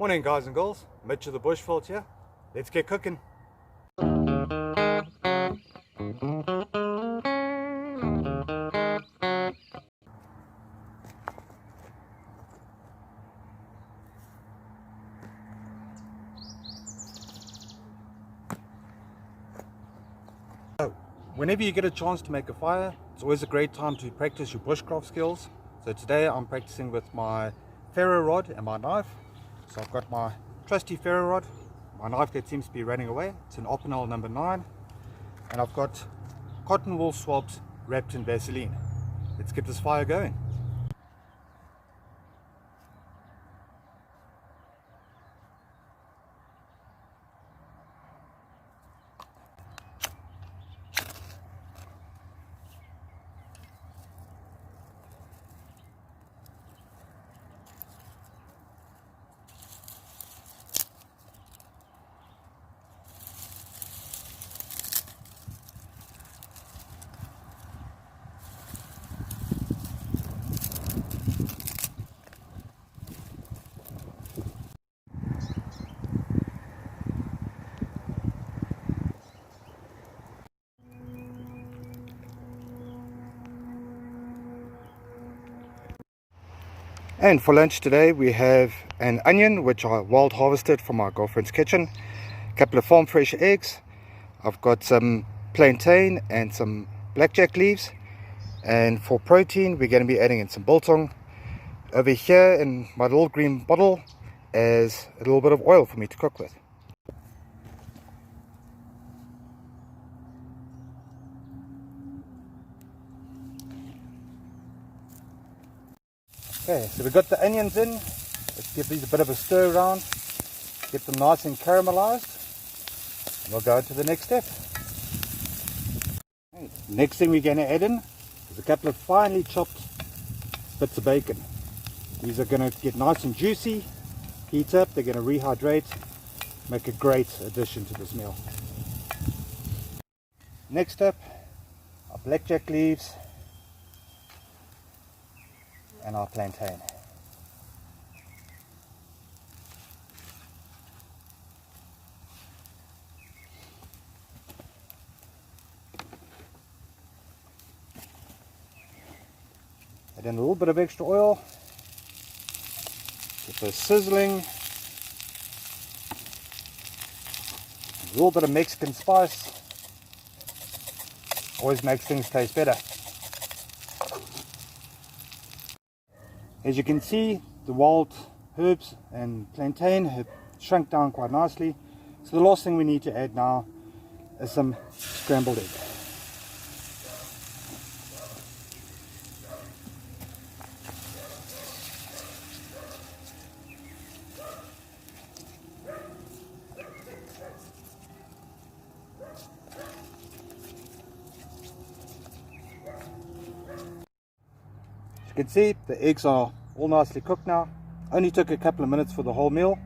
Morning guys and girls, Mitch of the Bushveld here. Let's get cooking. Whenever you get a chance to make a fire, it's always a great time to practice your bushcraft skills. So today I'm practicing with my ferro rod and my knife. So I've got my trusty ferro rod, my knife that seems to be running away. It's an Opinel number 9. And I've got cotton wool swabs wrapped in Vaseline. Let's get this fire going. And for lunch today we have an onion which I wild harvested from my girlfriend's kitchen, a couple of farm fresh eggs, I've got some plantain and some blackjack leaves, and for protein we're going to be adding in some biltong. Over here in my little green bottle is a little bit of oil for me to cook with. Okay, so we've got the onions in. Let's give these a bit of a stir around, get them nice and caramelized, and we'll go to the next step. Okay, next thing we're going to add in is a couple of finely chopped bits of bacon. These are going to get nice and juicy, heat up, they're going to rehydrate, make a great addition to this meal. Next up, our blackjack leaves and our plantain. Add in a little bit of extra oil, get those sizzling, a little bit of Mexican spice, always makes things taste better. As you can see, the wild herbs and plantain have shrunk down quite nicely. So the last thing we need to add now is some scrambled egg. As you can see, the eggs are all nicely cooked now. Only took a couple of minutes for the whole meal.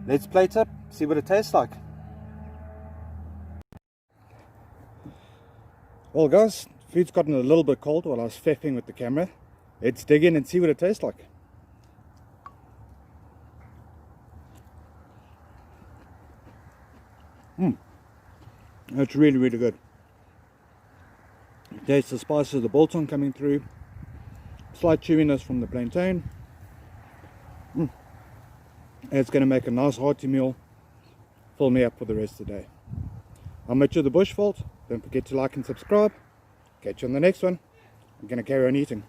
Let's plate up, see what it tastes like. Well guys, food's gotten a little bit cold while I was faffing with the camera. Let's dig in and see what it tastes like. That's really, really good. You taste the spices of the biltong coming through. Slight chewiness from the plantain. And it's going to make a nice hearty meal. Fill me up for the rest of the day. I'm Mitch of the Bushveld. Don't forget to like and subscribe. Catch you on the next one. I'm going to carry on eating.